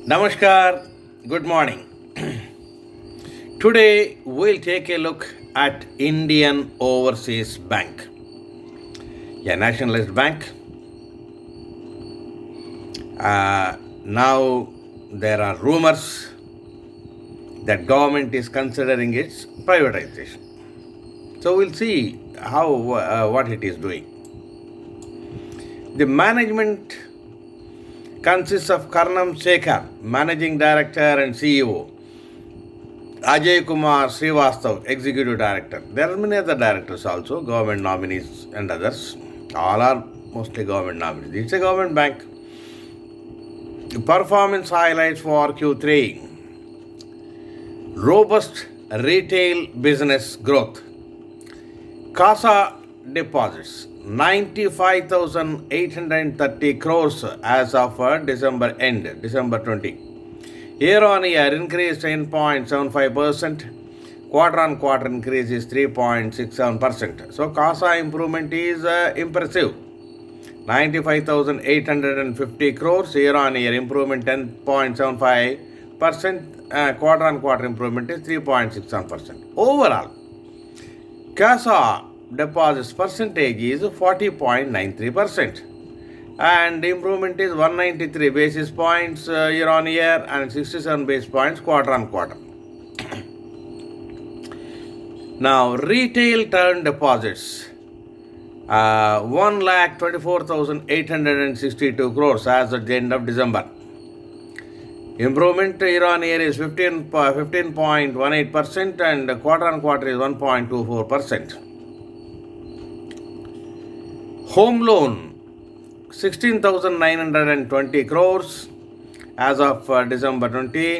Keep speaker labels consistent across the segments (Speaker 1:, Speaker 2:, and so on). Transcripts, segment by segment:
Speaker 1: Namaskar, good morning. Today we'll take a look at Indian Overseas Bank, a nationalized bank. Now there are rumors that government is considering its privatization. So we'll see how what it is doing. The management consists of Karnam Shekhar, Managing Director and CEO, Ajay Kumar Srivastav, Executive Director. There are many other directors also, government nominees and others. All are mostly government nominees. It's a government bank. Performance highlights for Q3. Robust retail business growth. CASA deposits 95,830 crores as of December end, December 20. Year on year increase 10.75%. Quarter on quarter increase is 3.67%. So CASA improvement is impressive. 95,850 crores. Year on year improvement 10.75%. Quarter on quarter improvement is 3.67%. Overall, CASA deposits percentage is 40.93%. And improvement is 193 basis points year on year and 67 basis points quarter on quarter. Now, retail term deposits 1,24,862 crores as at the end of December. Improvement year on year is 15.18% and quarter on quarter is 1.24%. Home loan 16,920 crores as of December 20.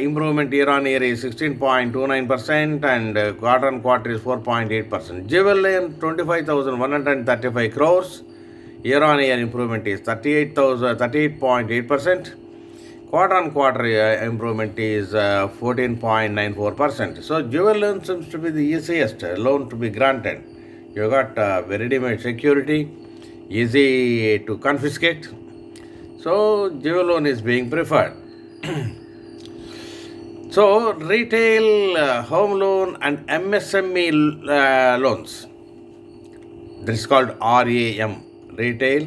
Speaker 1: Improvement year on year is 16.29% and quarter on quarter is 4.8%. Jewel loan 25,135 crores. Year on year improvement is 38.8%. Quarter on quarter improvement is 14.94%. So jewel loan seems to be the easiest loan to be granted. You got ready-made security, easy to confiscate. So jewel loan is being preferred. So retail, home loan and MSME loans. This is called RAM. Retail,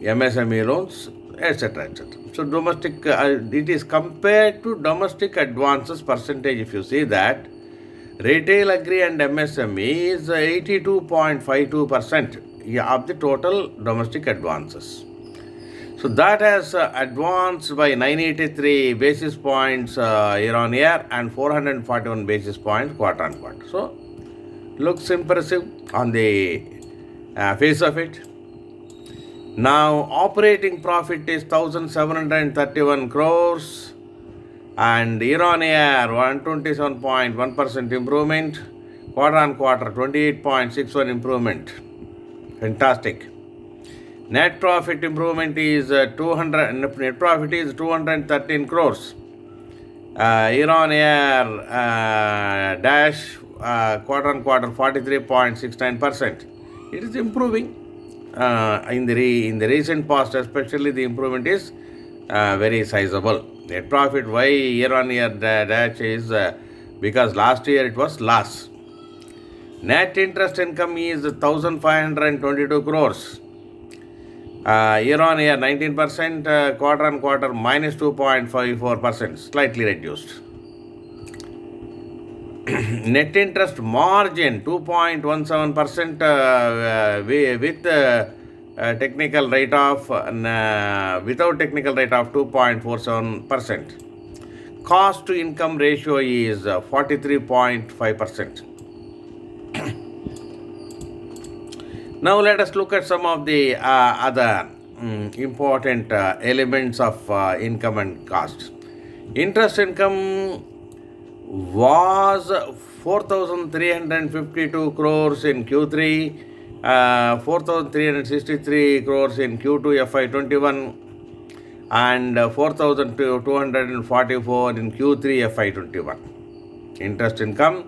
Speaker 1: MSME loans, etc. etc. So domestic, it is compared to domestic advances percentage. If you see that, retail agri and MSME is 82.52% of the total domestic advances. So that has advanced by 983 basis points year on year and 441 basis points quarter on quarter. So looks impressive on the face of it. Now operating profit is 1,731 crores and year on year 127.1% improvement, quarter on quarter 28.61 improvement. Fantastic. Net profit improvement is 213 crores. Year on year dash quarter on quarter 43.69%. It is improving. In the recent past, especially the improvement is very sizable. Net profit, why year on year dash is because last year it was loss. Net interest income is 1,522 crores. Year on year 19%, quarter on quarter minus 2.54%, slightly reduced. Net interest margin 2.17% with technical rate of without technical rate of 2.47%. Cost to income ratio is 43.5%. Now let us look at some of the other important elements of income and cost. Interest income was 4,352 crores in Q3, 4,363 crores in Q2 FY21 and 4,244 in Q3 FY21. Interest income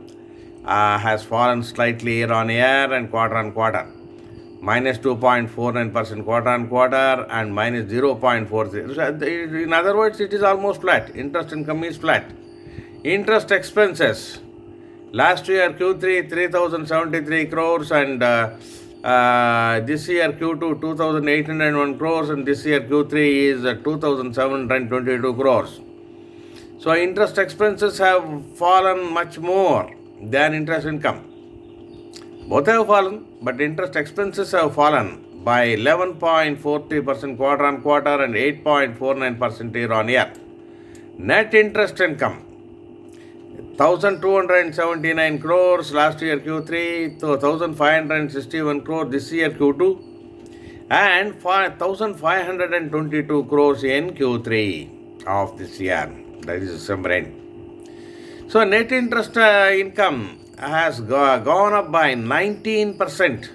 Speaker 1: has fallen slightly year on year and quarter on quarter. minus 2.49% quarter on quarter and minus 0.43. In other words, it is almost flat. Interest income is flat. Interest expenses. Last year Q3 3073 crores and this year Q2 2801 crores and this year Q3 is 2722 crores. So interest expenses have fallen much more than interest income. Both have fallen, but interest expenses have fallen by 11.43% quarter on quarter and 8.49% year on year. Net interest income 1279 crores last year Q3, 1561 crores this year Q2 and 1522 crores in Q3 of this year, that is December end. So net interest income has gone up by 19%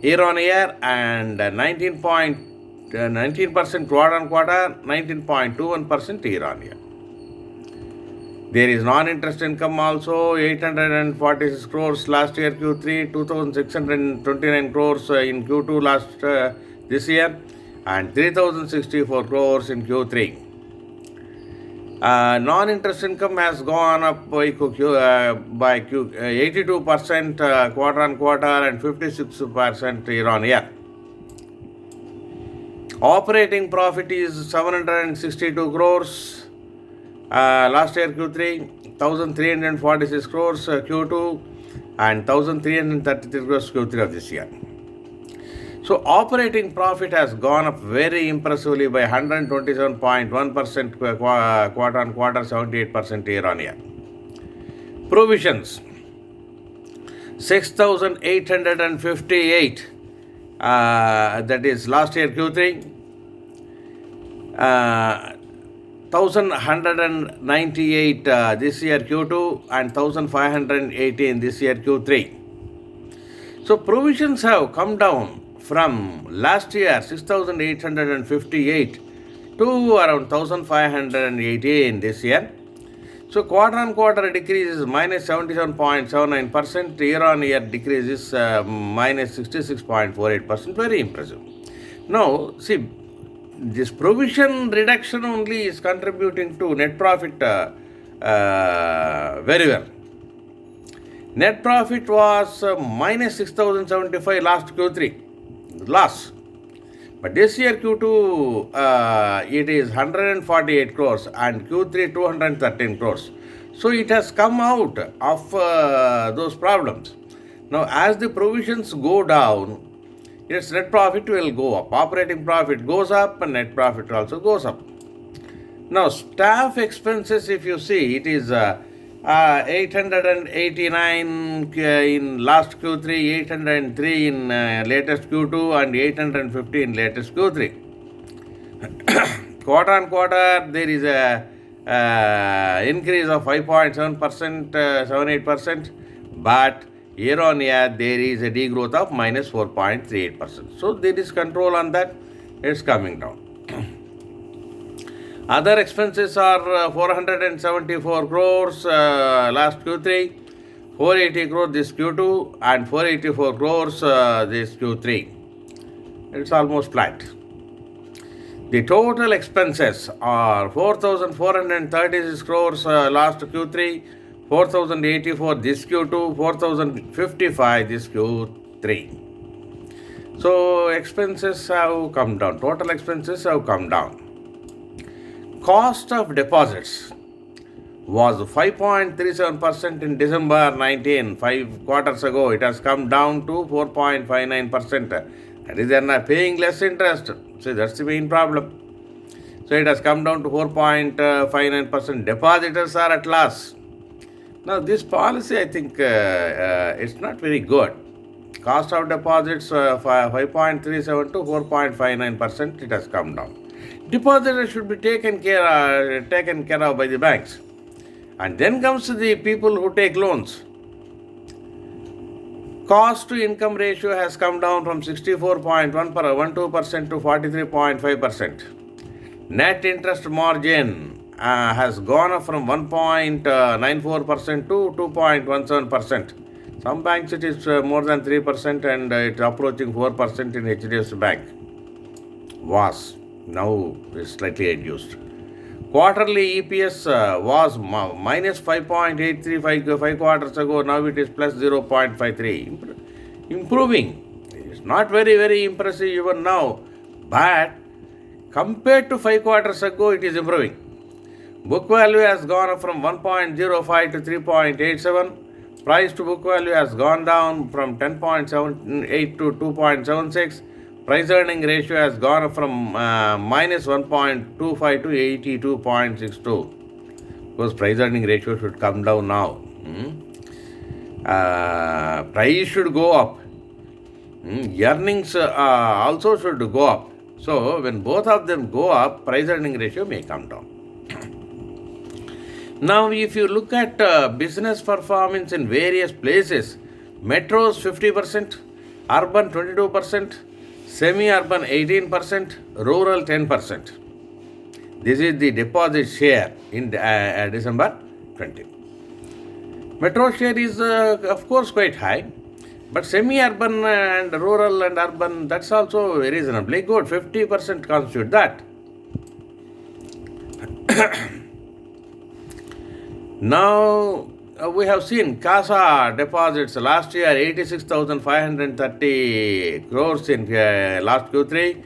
Speaker 1: year on year and 19% quarter on quarter, 19.21% year on year. There is non-interest income also 846 crores last year Q3, 2629 crores in Q2 this year and 3064 crores in Q3. Non-interest income has gone up by 82% quarter on quarter and 56% year on year. Operating profit is 762 crores. Last year Q3, 1346 crores Q2 and 1333 crores Q3 of this year. So operating profit has gone up very impressively by 127.1% quarter on quarter, 78% year on year. Provisions 6,858 that is last year Q3, 1,198 this year Q2 and 1,518 this year Q3. So provisions have come down from last year 6,858 to around 1,518 this year. So quarter on quarter decrease is minus 77.79%, year on year decrease is minus 66.48%, very impressive. Now see, this provision reduction only is contributing to net profit very well. Net profit was minus 6,075 last Q3 loss, but this year Q2 it is 148 crores and Q3 213 crores. So it has come out of those problems. Now as the provisions go down, its net profit will go up. Operating profit goes up and net profit also goes up. Now staff expenses, if you see, it is 889 in last Q3, 803 in latest Q2 and 850 in latest Q3. Quarter on quarter there is a increase of 5.7%, 78%, but year on year there is a degrowth of minus 4.38%. So there is control on that, it's coming down. Other expenses are 474 crores last Q3, 480 crores this Q2 and 484 crores this Q3. It's almost flat. The total expenses are 4,436 crores last Q3, 4,084 this Q2, 4,055 this Q3. So expenses have come down, total expenses have come down. Cost of deposits was 5.37% in December 19, 5 quarters ago. It has come down to 4.59%. That is, they are not paying less interest. So that's the main problem. So it has come down to 4.59%. Depositors are at loss. Now this policy, I think it's not very good. Cost of deposits 5.37 to 4.59%. It has come down. Depositors should be taken care of by the banks. And then comes the people who take loans. Cost to income ratio has come down from 64.12% to 43.5%. Net interest margin has gone up from 1.94% to 2.17%. Some banks it is more than 3% and it's approaching 4% in HDFC Bank. Was. Now is slightly reduced. Quarterly EPS was minus 5.835 5 quarters ago. Now it is plus 0.53. Improving. It's not very, very impressive even now. But compared to 5 quarters ago, it is improving. Book value has gone up from 1.05 to 3.87. Price to book value has gone down from 10.78 to 2.76. Price earning ratio has gone up from minus 1.25 to 82.62. Because price earning ratio should come down now. Price should go up. Earnings also should go up. So when both of them go up, price earning ratio may come down. Now if you look at business performance in various places, metros 50%, urban 22%, semi-urban 18%, rural 10%. This is the deposit share in December 20. Metro share is of course quite high, but semi-urban and rural and urban, that's also reasonably good. 50% constitute that. Now we have seen CASA deposits last year 86,530 crores in last Q3.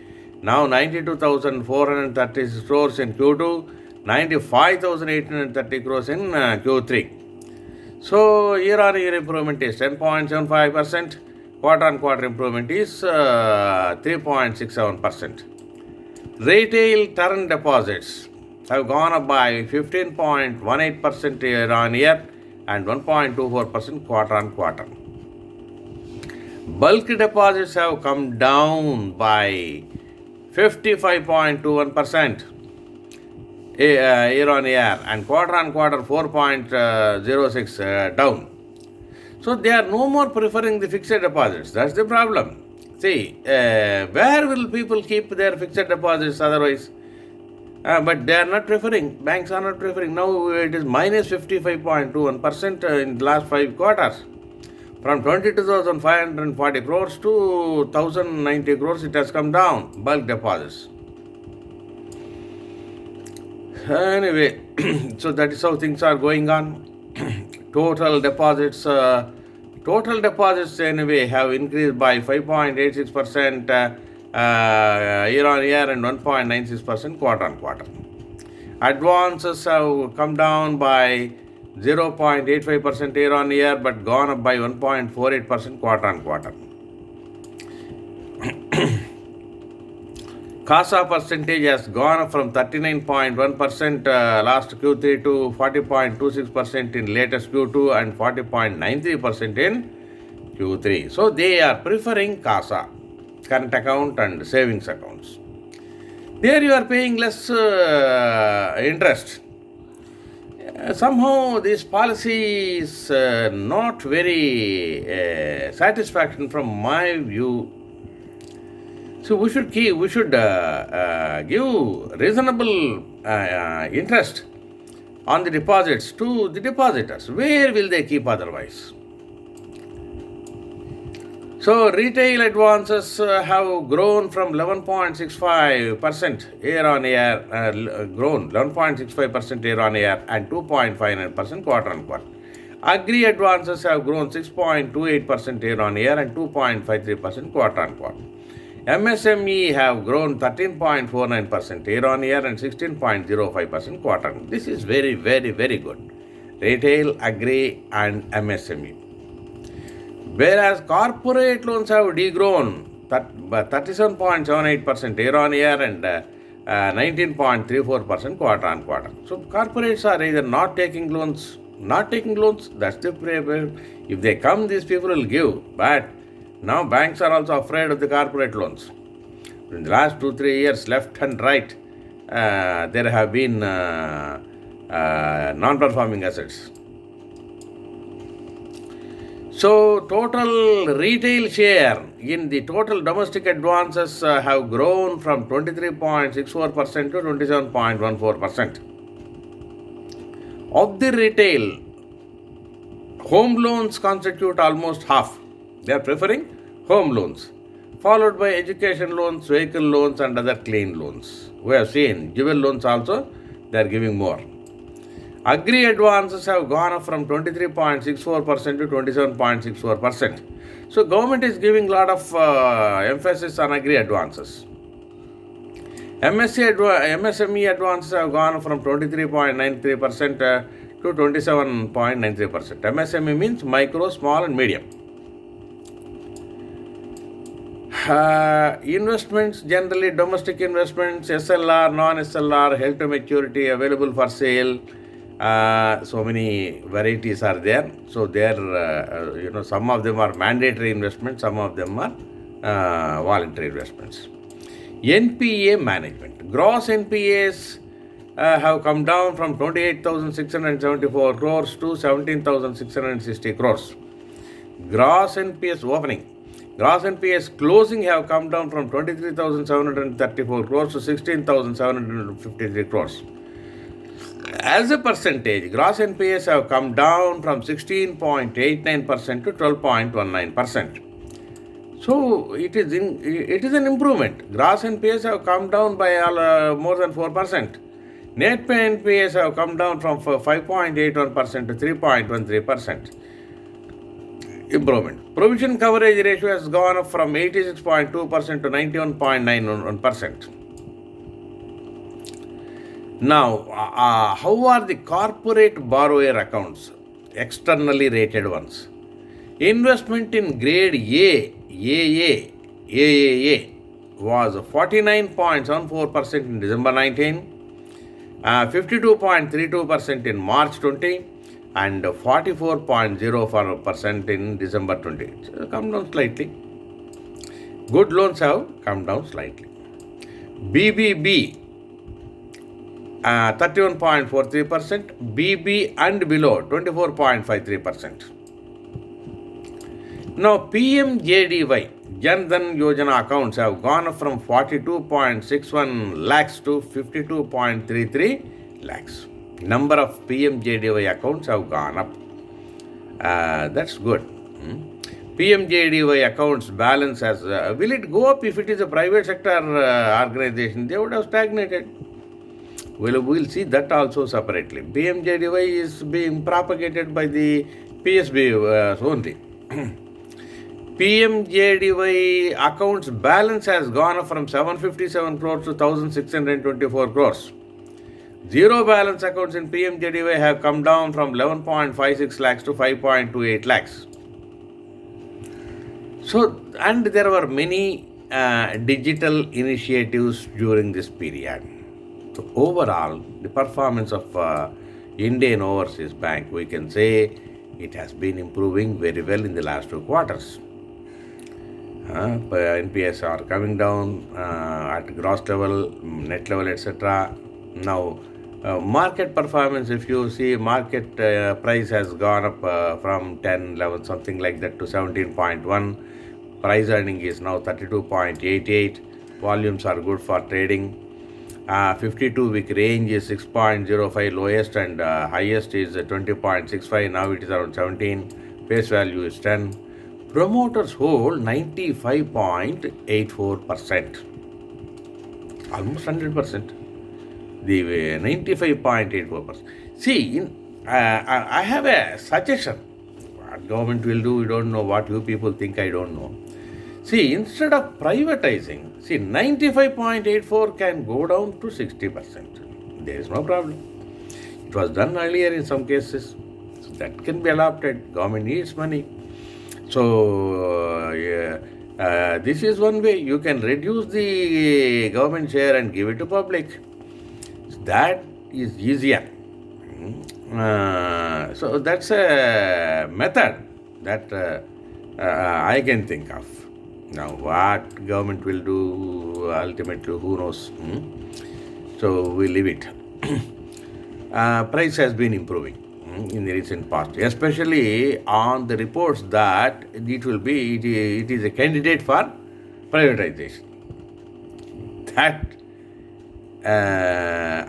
Speaker 1: Now 92,436 crores in Q2. 95,830 crores in Q3. So year-on-year improvement is 10.75%. Quarter-on-quarter improvement is 3.67%. Retail term deposits have gone up by 15.18% year-on-year and 1.24% quarter-on-quarter. Bulk deposits have come down by 55.21% year-on-year and quarter-on-quarter 4.06 down. So they are no more preferring the fixed deposits. That's the problem. See, where will people keep their fixed deposits otherwise? But they are not preferring. Banks are not preferring. Now it is minus 55.21% in the last 5 quarters. From 22,540 crores to 1,090 crores it has come down. Bulk deposits. Anyway, so that is how things are going on. Total deposits anyway have increased by 5.86% year-on-year and 1.96% quarter-on-quarter. Advances have come down by 0.85% year-on-year but gone up by 1.48% quarter-on-quarter. CASA percentage has gone up from 39.1% last Q3 to 40.26% in latest Q2 and 40.93% in Q3. So they are preferring CASA, current account and savings accounts. There you are paying less interest. Somehow this policy is not very satisfaction from my view. So we should give reasonable interest on the deposits to the depositors. Where will they keep otherwise? So retail advances have grown from 11.65% year-on-year, grown 11.65% year-on-year and 2.59% quarter-on-quarter. Agri advances have grown 6.28% year-on-year and 2.53% quarter-on-quarter. MSME have grown 13.49% year-on-year and 16.05% quarter. This is very, very, very good. Retail, agri and MSME. Whereas corporate loans have degrown 37.78% year-on-year and 19.34% quarter-on-quarter. So corporates are either not taking loans, that's the problem. If they come, these people will give. But now banks are also afraid of the corporate loans. In the last 2-3 years, left and right, there have been non-performing assets. So total retail share in the total domestic advances have grown from 23.64% to 27.14%. Of the retail, Home loans constitute almost half. They are preferring home loans, followed by education loans, vehicle loans, and other clean loans. We have seen jewel loans also, they are giving more. Agri advances have gone up from 23.64% to 27.64%. So government is giving a lot of emphasis on agri advances. MSME advances have gone from 23.93% to 27.93%. MSME means micro, small and medium. Investments, generally domestic investments, SLR, non-SLR, held to maturity, available for sale. So many varieties are there. So there, some of them are mandatory investments, some of them are voluntary investments. NPA management. Gross NPAs have come down from 28,674 crores to 17,660 crores. Gross NPAs opening. Gross NPAs closing have come down from 23,734 crores to 16,753 crores. As a percentage, gross NPAs have come down from 16.89% to 12.19%. So it is an improvement. Gross NPAs have come down by more than 4%. Net NPAs have come down from 5.81% to 3.13%. Improvement. Provision coverage ratio has gone up from 86.2% to 91.91%. Now, how are the corporate borrower accounts, externally rated ones? Investment in grade AAA was 49.74% in December 19, 52.32% in March 20, and 44.04% in December 20. It's come down slightly. Good loans have come down slightly. BBB 31.43%, BB and below 24.53%. Now PMJDY, Jan Dhan Yojana accounts have gone up from 42.61 lakhs to 52.33 lakhs. Number of PMJDY accounts have gone up. That's good. PMJDY accounts balance has, will it go up if it is a private sector organization? They would have stagnated. We'll see that also separately. PMJDY is being propagated by the PSB only. PMJDY accounts balance has gone up from 757 crores to 1,624 crores. Zero balance accounts in PMJDY have come down from 11.56 lakhs to 5.28 lakhs. So, and there were many digital initiatives during this period. So overall, the performance of Indian Overseas Bank, we can say it has been improving very well in the last 2 quarters. NPS are coming down at gross level, net level, etc. Now, market performance, if you see, market price has gone up from 10, 11, something like that to 17.1. Price earning is now 32.88. Volumes are good for trading. 52-week range is 6.05 lowest and highest is 20.65. Now it is around 17. Face value is 10. Promoters hold 95.84%. Almost 100%. The 95.84%. See, I have a suggestion. What government will do, we don't know. What you people think, I don't know. See, instead of privatizing, 95.84 can go down to 60%. There is no problem. It was done earlier in some cases. So that can be adopted. Government needs money. So, this is one way. You can reduce the government share and give it to public. So that is easier. So that's a method that I can think of. Now, what government will do ultimately, who knows? So we leave it. Price has been improving in the recent past, especially on the reports that it is a candidate for privatization. That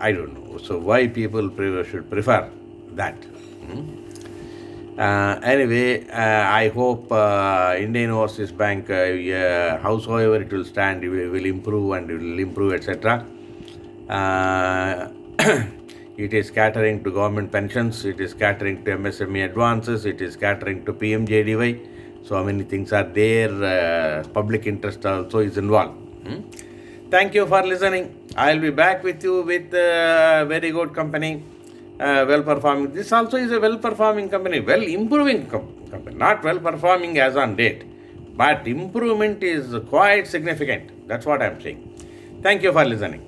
Speaker 1: I don't know. So why people should prefer that? Anyway, I hope Indian Overseas Bank, howsoever it will stand, it will improve and it will improve, etc. Uh, it is catering to government pensions, it is catering to MSME advances, it is catering to PMJDY. So many things are there. Public interest also is involved. Thank you for listening. I'll be back with you with very good company, well performing. This also is a well performing company, well improving company, not well performing as on date, but improvement is quite significant. That's what I'm saying. Thank you for listening.